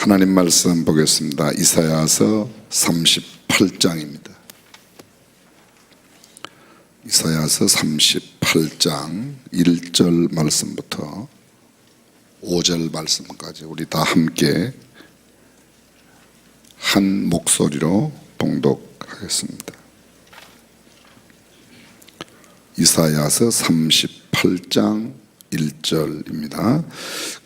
하나님 말씀 보겠습니다. 이사야서 38장입니다. 이사야서 38장 1절 말씀부터 5절 말씀까지 우리 다 함께 한 목소리로 봉독하겠습니다. 이사야서 38장 1절입니다.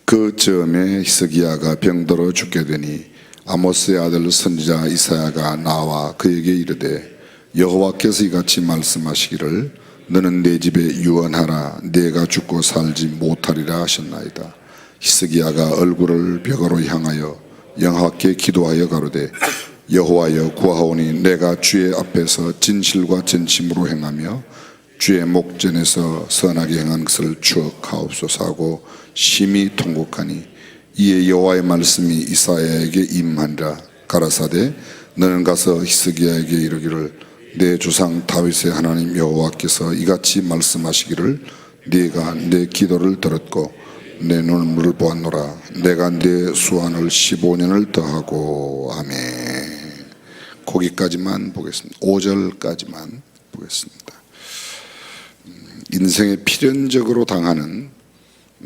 그 즈음에 히스기야가 병들어 죽게 되니 아모스의 아들 선지자 이사야가 나와 그에게 이르되 여호와께서 이같이 말씀하시기를 너는 내 집에 유언하라 내가 죽고 살지 못하리라 하셨나이다. 히스기야가 얼굴을 벽으로 향하여 여호와께 기도하여 가로되 여호와여 구하오니 내가 주의 앞에서 진실과 전심으로 행하며 주의 목전에서 선하게 행한 것을 추억하옵소서 하고 심히 통곡하니 이에 여호와의 말씀이 이사야에게 임하니라. 가라사대 너는 가서 히스기야에게 이르기를 내 조상 다윗의 하나님 여호와께서 이같이 말씀하시기를 네가 내 기도를 들었고 내 눈물을 보았노라. 내가 내 수완을 15년을 더하고 아멘. 거기까지만 보겠습니다. 5절까지만 보겠습니다. 인생에 필연적으로 당하는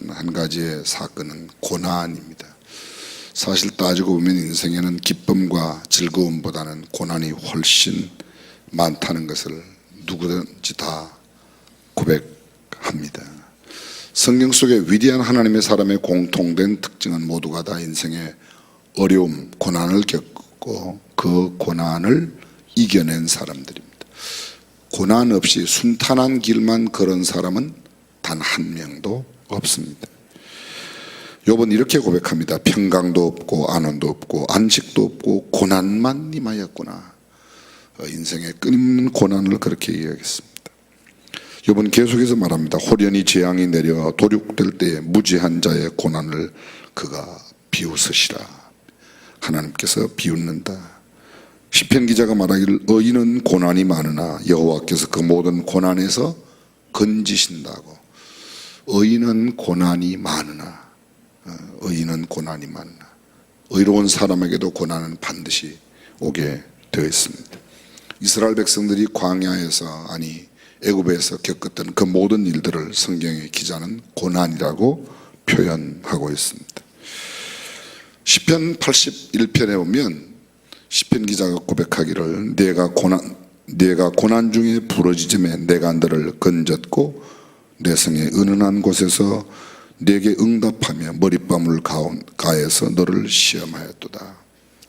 한 가지의 사건은 고난입니다. 사실 따지고 보면 인생에는 기쁨과 즐거움보다는 고난이 훨씬 많다는 것을 누구든지 다 고백합니다. 성경 속에 위대한 하나님의 사람의 공통된 특징은 모두가 다 인생의 어려움, 고난을 겪고 그 고난을 이겨낸 사람들입니다. 고난 없이 순탄한 길만 걸은 사람은 단 한 명도 없습니다. 욥은 이렇게 고백합니다. 평강도 없고 안원도 없고 안식도 없고 고난만 임하였구나. 인생의 끊임없는 고난을 그렇게 이야기했습니다. 욥은 계속해서 말합니다. 호련히 재앙이 내려 도륙될 때에 무지한 자의 고난을 그가 비웃으시라. 하나님께서 비웃는다. 시편 기자가 말하기를 의인은 고난이 많으나 여호와께서 그 모든 고난에서 건지신다고. 의인은 고난이 많으나 의인은 고난이 많으나 의로운 사람에게도 고난은 반드시 오게 되어 있습니다. 이스라엘 백성들이 광야에서 아니 애굽에서 겪었던 그 모든 일들을 성경의 기자는 고난이라고 표현하고 있습니다. 시편 81편에 보면 시편 기자가 고백하기를 내가 고난 중에 부러지즘에 내가 너를 건졌고 내 성의 은은한 곳에서 내게 응답하며 머리밤을 가해서 너를 시험하였도다.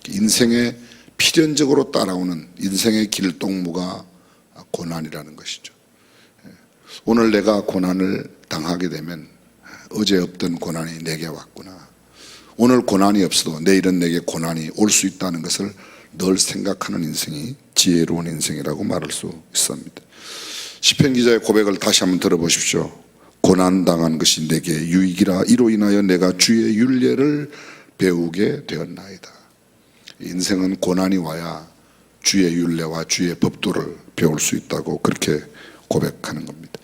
인생에 필연적으로 따라오는 인생의 길동무가 고난이라는 것이죠. 오늘 내가 고난을 당하게 되면 어제 없던 고난이 내게 왔구나. 오늘 고난이 없어도 내일은 내게 고난이 올 수 있다는 것을 늘 생각하는 인생이 지혜로운 인생이라고 말할 수 있습니다. 시편 기자의 고백을 다시 한번 들어보십시오. 고난당한 것이 내게 유익이라 이로 인하여 내가 주의 율례를 배우게 되었나이다. 인생은 고난이 와야 주의 율례와 주의 법도를 배울 수 있다고 그렇게 고백하는 겁니다.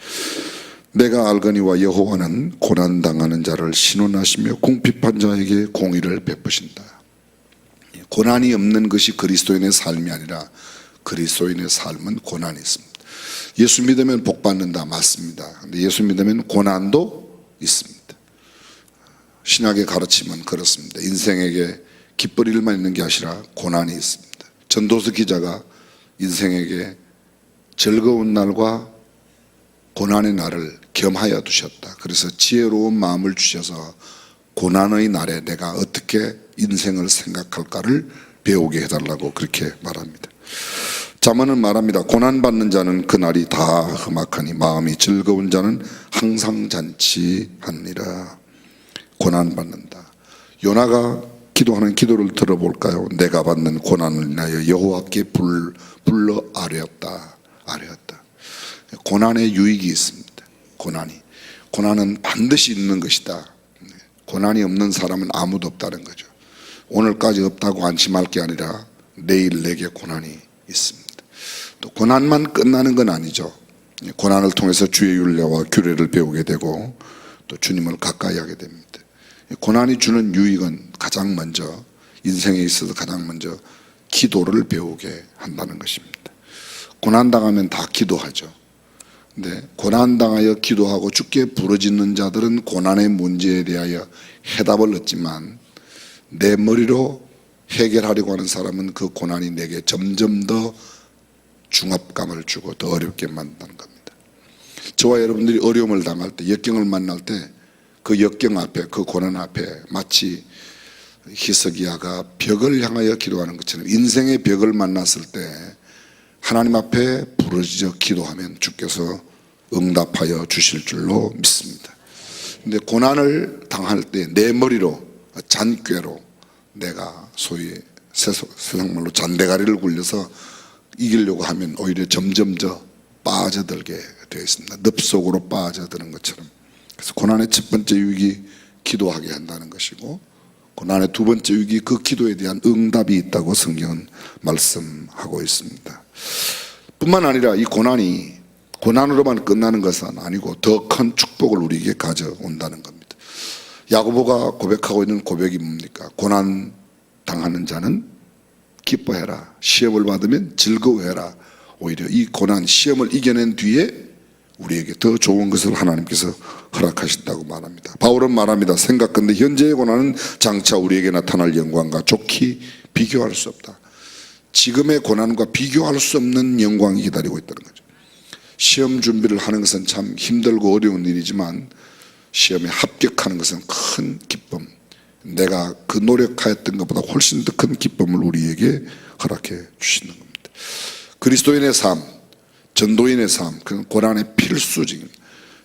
내가 알거니와 여호와는 고난당하는 자를 신원하시며 궁핍한 자에게 공의를 베푸신다. 고난이 없는 것이 그리스도인의 삶이 아니라 그리스도인의 삶은 고난이 있습니다. 예수 믿으면 복 받는다, 맞습니다. 근데 예수 믿으면 고난도 있습니다. 신학의 가르침은 그렇습니다. 인생에게 기쁠 일만 있는 게 아니라 고난이 있습니다. 전도서 기자가 인생에게 즐거운 날과 고난의 날을 겸하여 두셨다. 그래서 지혜로운 마음을 주셔서 고난의 날에 내가 어떻게 인생을 생각할까를 배우게 해달라고 그렇게 말합니다. 잠언은 말합니다. 고난받는 자는 그날이 다 험악하니 마음이 즐거운 자는 항상 잔치하느니라. 고난받는다. 요나가 기도하는 기도를 들어볼까요? 내가 받는 고난을 인하여 여호와께 불러 아뢰었다. 고난의 유익이 있습니다. 고난은 반드시 있는 것이다. 고난이 없는 사람은 아무도 없다는 거죠. 오늘까지 없다고 안심할 게 아니라 내일 내게 고난이 있습니다. 또 고난만 끝나는 건 아니죠. 고난을 통해서 주의 율례와 규례를 배우게 되고 또 주님을 가까이 하게 됩니다. 고난이 주는 유익은 가장 먼저 인생에 있어서 가장 먼저 기도를 배우게 한다는 것입니다. 고난당하면 다 기도하죠. 근데 고난당하여 기도하고 주께 부르짖는 자들은 고난의 문제에 대하여 해답을 얻지만 내 머리로 해결하려고 하는 사람은 그 고난이 내게 점점 더 중압감을 주고 더 어렵게 만든다는 겁니다. 저와 여러분들이 어려움을 당할 때, 역경을 만날 때 그 역경 앞에, 그 고난 앞에 마치 히스기야가 벽을 향하여 기도하는 것처럼 인생의 벽을 만났을 때 하나님 앞에 부르짖어 기도하면 주께서 응답하여 주실 줄로 믿습니다. 근데 고난을 당할 때 내 머리로, 잔꾀로 내가 소위 세상말로 잔대가리를 굴려서 이기려고 하면 오히려 점점 더 빠져들게 되어 있습니다. 늪속으로 빠져드는 것처럼. 그래서 고난의 첫 번째 유익이 기도하게 한다는 것이고, 고난의 두 번째 유익이 그 기도에 대한 응답이 있다고 성경은 말씀하고 있습니다. 뿐만 아니라 이 고난이 고난으로만 끝나는 것은 아니고 더 큰 축복을 우리에게 가져온다는 겁니다. 야고보가 고백하고 있는 고백이 뭡니까? 고난 당하는 자는 기뻐해라. 시험을 받으면 즐거워해라. 오히려 이 고난, 시험을 이겨낸 뒤에 우리에게 더 좋은 것을 하나님께서 허락하신다고 말합니다. 바울은 말합니다. 생각건대 현재의 고난은 장차 우리에게 나타날 영광과 좋게 비교할 수 없다. 지금의 고난과 비교할 수 없는 영광이 기다리고 있다는 거죠. 시험 준비를 하는 것은 참 힘들고 어려운 일이지만 시험에 합격하는 것은 큰 기쁨, 내가 그 노력하였던 것보다 훨씬 더 큰 기쁨을 우리에게 허락해 주시는 겁니다. 그리스도인의 삶, 전도인의 삶, 그건 고난의 필수적인,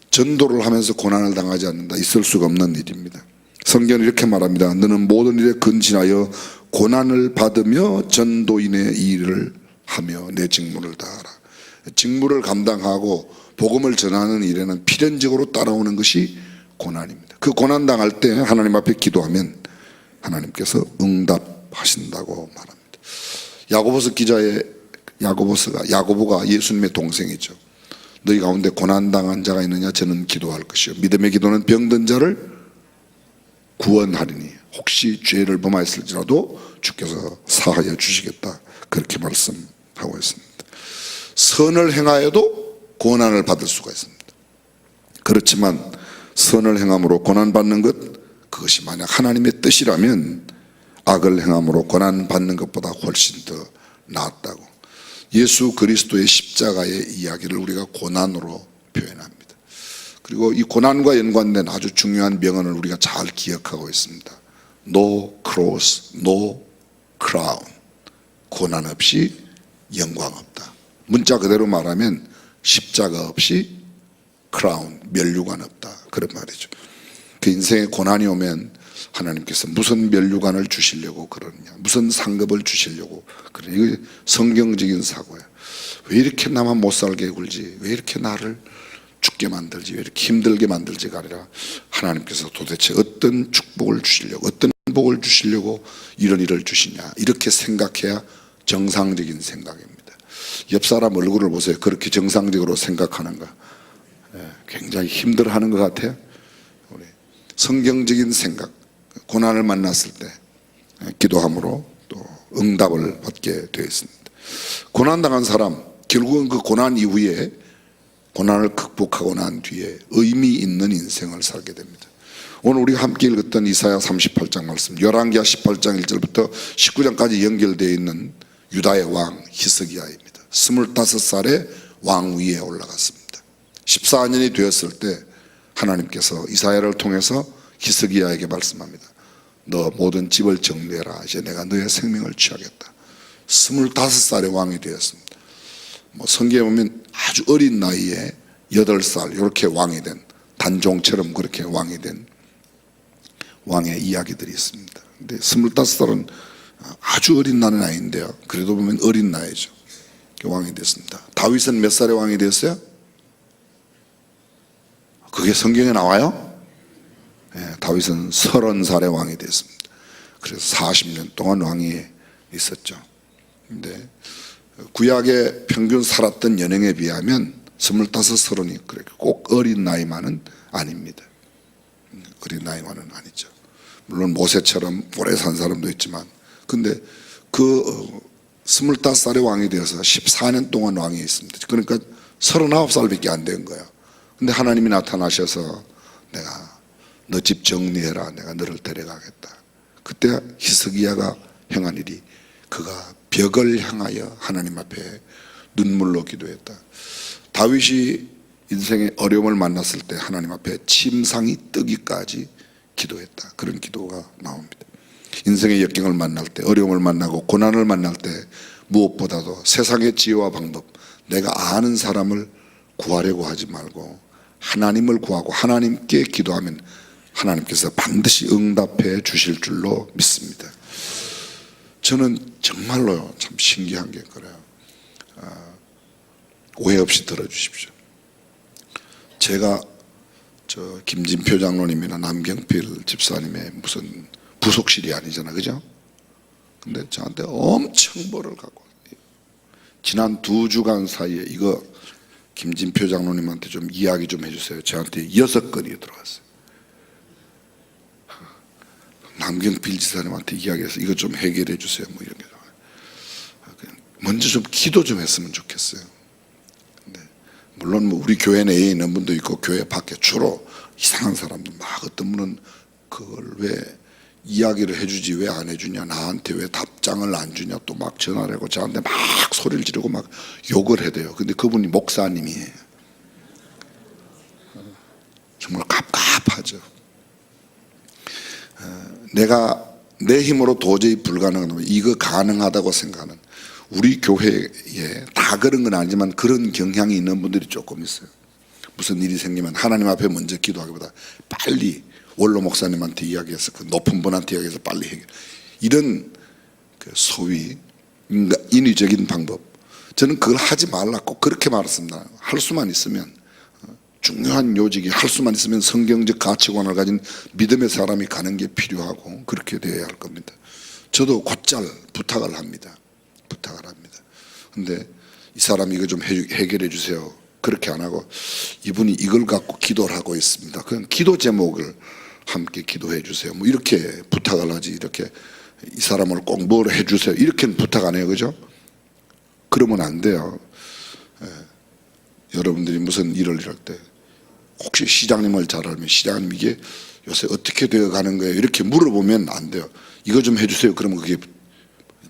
전도를 하면서 고난을 당하지 않는다, 있을 수가 없는 일입니다. 성경은 이렇게 말합니다. 너는 모든 일에 근신하여 고난을 받으며 전도인의 일을 하며 내 직무를 다하라. 직무를 감당하고 복음을 전하는 일에는 필연적으로 따라오는 것이 고난입니다. 그 고난 당할 때 하나님 앞에 기도하면 하나님께서 응답하신다고 말합니다. 야고보서 기자의 야고보가 예수님의 동생이죠. 너희 가운데 고난 당한 자가 있느냐? 저는 기도할 것이요 믿음의 기도는 병든 자를 구원하리니 혹시 죄를 범하였을지라도 주께서 사하여 주시겠다, 그렇게 말씀하고 있습니다. 선을 행하여도 고난을 받을 수가 있습니다. 그렇지만 선을 행함으로 고난받는 것, 그것이 만약 하나님의 뜻이라면 악을 행함으로 고난받는 것보다 훨씬 더 낫다고. 예수 그리스도의 십자가의 이야기를 우리가 고난으로 표현합니다. 그리고 이 고난과 연관된 아주 중요한 명언을 우리가 잘 기억하고 있습니다. No cross, no crown. 고난 없이 영광 없다. 문자 그대로 말하면 십자가 없이 크라운, 면류관 없다, 그런 말이죠. 그 인생에 고난이 오면 하나님께서 무슨 면류관을 주시려고 그러느냐, 무슨 상급을 주시려고 그러냐. 이거 성경적인 사고야. 왜 이렇게 나만 못 살게 굴지, 왜 이렇게 나를 죽게 만들지, 왜 이렇게 힘들게 만들지가 아니라 하나님께서 도대체 어떤 축복을 주시려고, 어떤 복을 주시려고 이런 일을 주시냐, 이렇게 생각해야 정상적인 생각입니다. 옆 사람 얼굴을 보세요. 그렇게 정상적으로 생각하는가? 굉장히 힘들어하는 것 같아요. 우리 성경적인 생각, 고난을 만났을 때 기도함으로 또 응답을 받게 되어 있습니다. 고난당한 사람, 결국은 그 고난 이후에, 고난을 극복하고 난 뒤에 의미 있는 인생을 살게 됩니다. 오늘 우리가 함께 읽었던 이사야 38장 말씀, 열왕기하 18장 1절부터 19장까지 연결되어 있는 유다의 왕 히스기야입니다. 25살에 왕 위에 올라갔습니다. 14년이 되었을 때 하나님께서 이사야를 통해서 히스기야에게 말씀합니다. 너 모든 집을 정리해라. 이제 내가 너의 생명을 취하겠다. 25살에 왕이 되었습니다. 성경에 보면 아주 어린 나이에 8살 이렇게 왕이 된, 단종처럼 그렇게 왕이 된 왕의 이야기들이 있습니다. 근데 25살은 아주 어린 나이인데요, 그래도 보면 어린 나이죠. 왕이 됐습니다. 다윗은 몇 살에 왕이 되었어요? 그게 성경에 나와요? 다윗은 30살에 왕이 됐습니다. 그래서 40년 동안 왕이 있었죠. 근데 구약의 평균 살았던 연령에 비하면 25, 30이 그렇게 꼭 어린 나이만은 아닙니다. 어린 나이만은 아니죠. 물론 모세처럼 오래 산 사람도 있지만 근데 그 25살의 왕이 되어서 14년 동안 왕이 있습니다. 그러니까 39살밖에 안 된 거예요. 근데 하나님이 나타나셔서 내가 너 집 정리해라. 내가 너를 데려가겠다. 그때 히스기야가 행한 일이 그가 벽을 향하여 하나님 앞에 눈물로 기도했다. 다윗이 인생의 어려움을 만났을 때 하나님 앞에 침상이 뜨기까지 기도했다. 그런 기도가 나옵니다. 인생의 역경을 만날 때, 어려움을 만나고 고난을 만날 때 무엇보다도 세상의 지혜와 방법, 내가 아는 사람을 구하려고 하지 말고 하나님을 구하고 하나님께 기도하면 하나님께서 반드시 응답해 주실 줄로 믿습니다. 저는 정말로요, 참 신기한 게 그래요. 오해 없이 들어주십시오. 제가 김진표 장로님이나 남경필 집사님의 무슨 부속실이 아니잖아, 그죠? 근데 저한테 엄청 뭐를 갖고 지난 2주간 사이에 이거 김진표 장로님한테 좀 이야기 좀 해주세요. 저한테 6건이 들어왔어요. 남경필 지사님한테 이야기해서 이거 좀 해결해 주세요. 뭐 이런 게 먼저 좀 기도 좀 했으면 좋겠어요. 물론 뭐 우리 교회 내에 있는 분도 있고 교회 밖에 주로 이상한 사람들 막 어떤 분은 그걸 왜 이야기를 해주지 왜 안 해주냐, 나한테 왜 답장을 안 주냐, 또 막 전화를 하고 저한테 막 소리를 지르고 막 욕을 해대요. 근데 그분이 목사님이에요. 정말 갑갑하죠. 내가 내 힘으로 도저히 불가능하다면 이거 가능하다고 생각하는 우리 교회에 다 그런 건 아니지만 그런 경향이 있는 분들이 조금 있어요. 무슨 일이 생기면 하나님 앞에 먼저 기도하기보다 빨리 원로 목사님한테 이야기해서 그 높은 분한테 이야기해서 빨리 해결. 이런 그 소위 인위적인 방법. 저는 그걸 하지 말라 꼭 그렇게 말했습니다. 할 수만 있으면 중요한 요직이 할 수만 있으면 성경적 가치관을 가진 믿음의 사람이 가는 게 필요하고 그렇게 되어야 할 겁니다. 저도 곧잘 부탁을 합니다. 근데 이 사람이 이거 좀 해결해 주세요. 그렇게 안 하고 이분이 이걸 갖고 기도를 하고 있습니다. 그냥 기도 제목을 함께 기도해 주세요. 뭐 이렇게 부탁을 하지, 이렇게 이 사람을 꼭 뭘 해 주세요. 이렇게는 부탁 안 해요. 그죠? 그러면 안 돼요. 여러분들이 무슨 일을 할 때 혹시 시장님을 잘 알면 시장님 이게 요새 어떻게 되어 가는 거예요? 이렇게 물어보면 안 돼요. 이거 좀 해주세요. 그러면 그게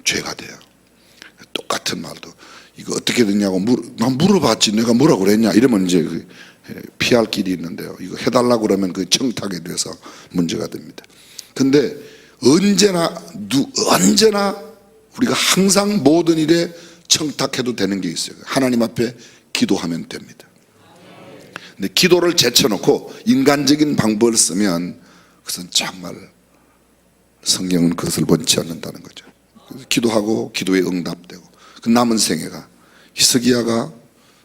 죄가 돼요. 똑같은 말도 이거 어떻게 됐냐고 난 물어봤지 내가 뭐라고 그랬냐 이러면 이제 피할 길이 있는데요. 이거 해달라고 그러면 그 청탁에 대해서 문제가 됩니다. 근데 언제나 우리가 항상 모든 일에 청탁해도 되는 게 있어요. 하나님 앞에 기도하면 됩니다. 근데 기도를 제쳐놓고 인간적인 방법을 쓰면 그것은 정말 성경은 그것을 원치 않는다는 거죠. 기도하고 기도에 응답되고 그 남은 생애가 히스기야가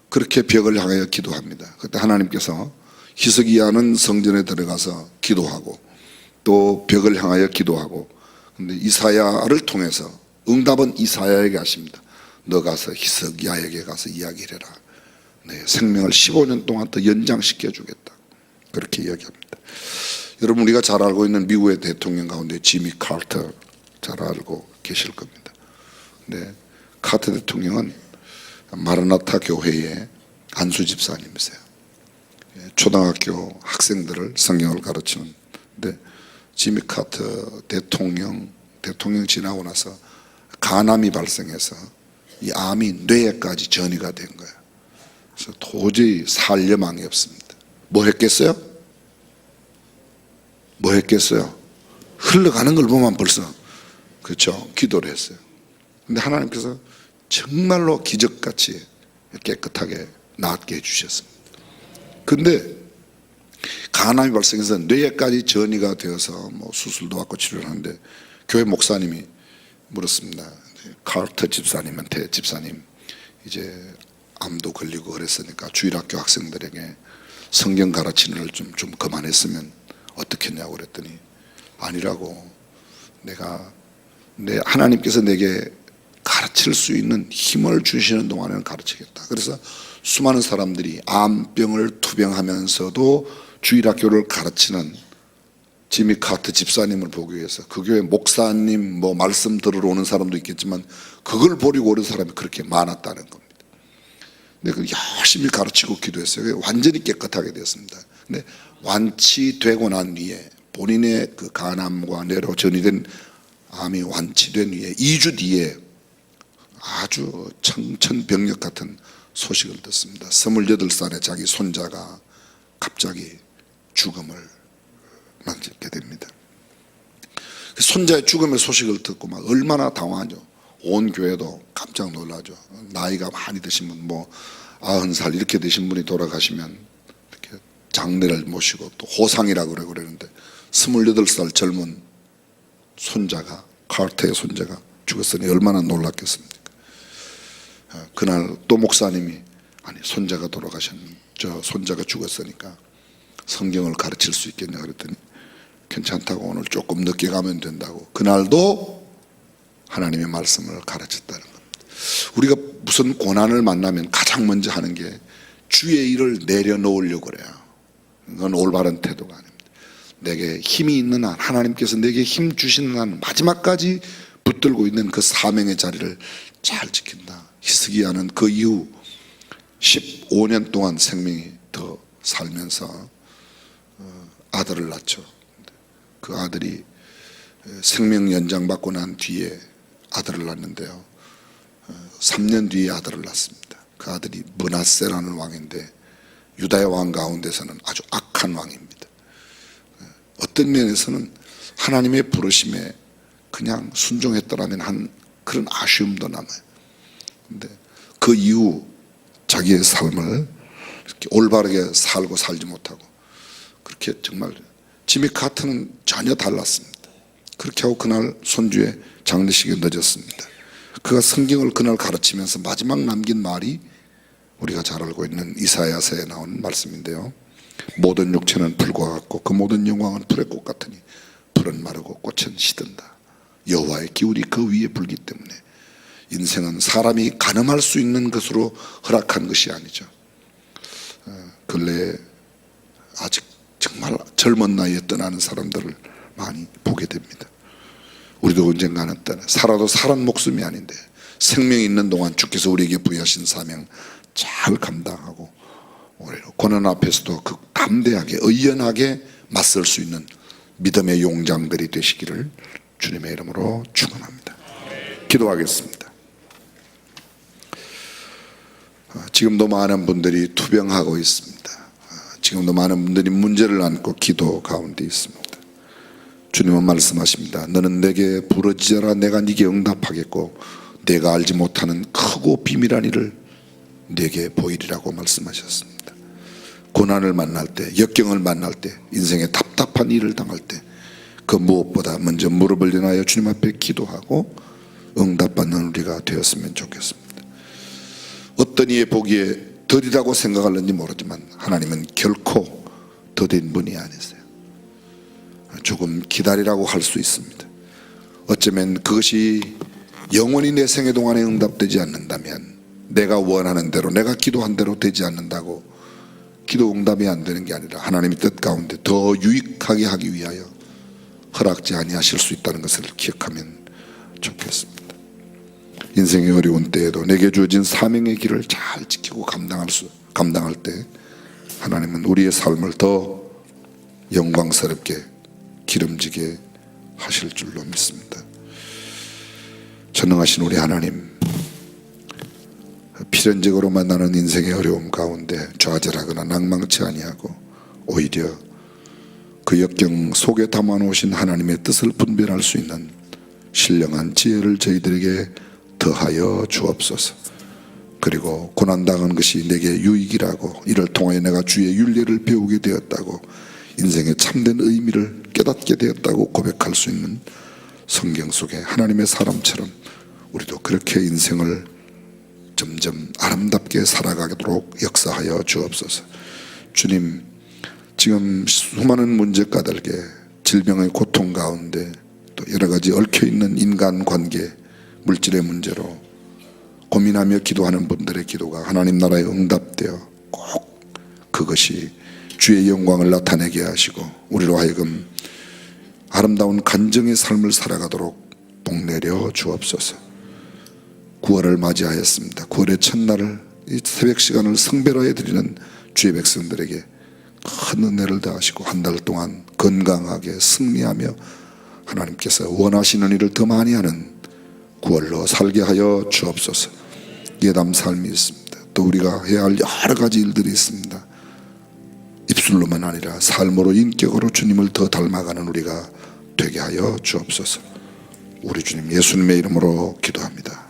그렇게 벽을 향하여 기도합니다. 그때 하나님께서 히스기야는 성전에 들어가서 기도하고 또 벽을 향하여 기도하고 근데 이사야를 통해서 응답은 이사야에게 하십니다. 너 가서 히스기야에게 가서 이야기를 해라. 내 생명을 15년 동안 더 연장시켜 주겠다. 그렇게 이야기합니다. 여러분 우리가 잘 알고 있는 미국의 대통령 가운데 지미 카터 잘 알고 계실 겁니다. 근데 카터 대통령은 마라나타 교회의 안수 집사님이세요. 초등학교 학생들을 성경을 가르치는데 지미 카터 대통령 지나고 나서 간암이 발생해서 이 암이 뇌에까지 전이가 된 거예요. 그래서 도저히 살 여망이 없습니다. 뭐 했겠어요? 흘러가는 걸 보면 벌써 그렇죠. 기도를 했어요. 근데 하나님께서 정말로 기적같이 깨끗하게 낫게 해주셨습니다. 근데 간암이 발생해서 뇌에까지 전이가 되어서 뭐 수술도 받고 치료를 하는데 교회 목사님이 물었습니다. 카터 집사님한테 집사님 이제 암도 걸리고 그랬으니까 주일학교 학생들에게 성경 가르치는 걸 좀 그만했으면 어떻겠냐고 그랬더니 아니라고 하나님께서 내게 가르칠 수 있는 힘을 주시는 동안에는 가르치겠다. 그래서 수많은 사람들이 암병을 투병하면서도 주일학교를 가르치는 지미 카트 집사님을 보기 위해서 그 교회 목사님 뭐 말씀 들으러 오는 사람도 있겠지만 그걸 보려고 오는 사람이 그렇게 많았다는 겁니다. 근데 그 열심히 가르치고 기도했어요. 완전히 깨끗하게 되었습니다. 근데 완치되고 난 뒤에 본인의 그 간암과 뇌로 전이된 암이 완치된 뒤에 2주 뒤에 아주 청천벽력 같은 소식을 듣습니다. 28살의 자기 손자가 갑자기 죽음을 맞게 됩니다. 손자의 죽음의 소식을 듣고 막 얼마나 당황하죠. 온 교회도 깜짝 놀라죠. 나이가 많이 드신 분, 뭐 90살 이렇게 되신 분이 돌아가시면 이렇게 장례를 모시고 또 호상이라고 그러는데 28살 젊은 손자가, 카르트의 손자가 죽었으니 얼마나 놀랐겠습니까? 그날 또 목사님이 아니 손자가 저 손자가 죽었으니까 성경을 가르칠 수 있겠냐 그랬더니 괜찮다고 오늘 조금 늦게 가면 된다고 그날도 하나님의 말씀을 가르쳤다는 겁니다. 우리가 무슨 고난을 만나면 가장 먼저 하는 게 주의 일을 내려놓으려고 그래요. 그건 올바른 태도가 아닙니다. 내게 힘이 있는 한, 하나님께서 내게 힘 주시는 한 마지막까지 붙들고 있는 그 사명의 자리를 잘 지킨다. 히스기야는 그 이후 15년 동안 생명이 더 살면서 아들을 낳죠. 그 아들이 생명 연장받고 난 뒤에 아들을 낳는데요, 3년 뒤에 아들을 낳습니다. 그 아들이 므낫세라는 왕인데 유다의 왕 가운데서는 아주 악한 왕입니다. 어떤 면에서는 하나님의 부르심에 그냥 순종했더라면 한 그런 아쉬움도 남아요. 근데 그 이후 자기의 삶을 이렇게 올바르게 살고 살지 못하고 그렇게 정말 지미 카트는 전혀 달랐습니다. 그렇게 하고 그날 손주의 장례식이 늦었습니다. 그가 성경을 그날 가르치면서 마지막 남긴 말이 우리가 잘 알고 있는 이사야서에 나오는 말씀인데요, 모든 육체는 불과 같고 그 모든 영광은 불의 꽃 같으니 불은 마르고 꽃은 시든다. 여호와의 기울이 그 위에 불기 때문에 인생은 사람이 가늠할 수 있는 것으로 허락한 것이 아니죠. 근래에 아직 정말 젊은 나이에 떠나는 사람들을 많이 보게 됩니다. 우리도 언젠가는 살아도 살은 목숨이 아닌데 생명이 있는 동안 주께서 우리에게 부여하신 사명 잘 감당하고 고난 앞에서도 그 담대하게 의연하게 맞설 수 있는 믿음의 용장들이 되시기를 주님의 이름으로 축원합니다. 기도하겠습니다. 지금도 많은 분들이 투병하고 있습니다. 지금도 많은 분들이 문제를 안고 기도 가운데 있습니다. 주님은 말씀하십니다. 너는 내게 부르짖어라 내가 네게 응답하겠고 내가 알지 못하는 크고 비밀한 일을 내게 보이리라고 말씀하셨습니다. 고난을 만날 때, 역경을 만날 때, 인생의 답답한 일을 당할 때 그 무엇보다 먼저 무릎을 인하여 주님 앞에 기도하고 응답받는 우리가 되었으면 좋겠습니다. 어떤 이의 보기에 더디다고 생각하는지 모르지만 하나님은 결코 더딘 분이 아니세요. 조금 기다리라고 할 수 있습니다. 어쩌면 그것이 영원히 내 생애 동안에 응답되지 않는다면, 내가 원하는 대로 내가 기도한 대로 되지 않는다고 기도 응답이 안 되는 게 아니라 하나님의 뜻 가운데 더 유익하게 하기 위하여 허락지 아니하실 수 있다는 것을 기억하면 좋겠습니다. 인생의 어려운 때에도 내게 주어진 사명의 길을 잘 지키고 감당할 때 하나님은 우리의 삶을 더 영광스럽게 기름지게 하실 줄로 믿습니다. 전능하신 우리 하나님, 필연적으로 만나는 인생의 어려움 가운데 좌절하거나 낭망치 아니하고 오히려 그 역경 속에 담아놓으신 하나님의 뜻을 분별할 수 있는 신령한 지혜를 저희들에게 더하여 주옵소서. 그리고 고난당한 것이 내게 유익이라고, 이를 통하여 내가 주의 윤리를 배우게 되었다고, 인생의 참된 의미를 깨닫게 되었다고 고백할 수 있는 성경 속에 하나님의 사람처럼 우리도 그렇게 인생을 점점 아름답게 살아가도록 역사하여 주옵소서. 주님, 지금 수많은 문제 까닭에 질병의 고통 가운데 또 여러 가지 얽혀있는 인간관계, 물질의 문제로 고민하며 기도하는 분들의 기도가 하나님 나라에 응답되어 꼭 그것이 주의 영광을 나타내게 하시고 우리로 하여금 아름다운 간증의 삶을 살아가도록 복내려 주옵소서. 9월을 맞이하였습니다. 9월의 첫날을 이 새벽 시간을 성별화해 드리는 주의 백성들에게 큰 은혜를 더하시고 한 달 동안 건강하게 승리하며 하나님께서 원하시는 일을 더 많이 하는 9월로 살게 하여 주옵소서. 예담 삶이 있습니다. 또 우리가 해야 할 여러 가지 일들이 있습니다. 입술로만 아니라 삶으로 인격으로 주님을 더 닮아가는 우리가 되게 하여 주옵소서. 우리 주님 예수님의 이름으로 기도합니다.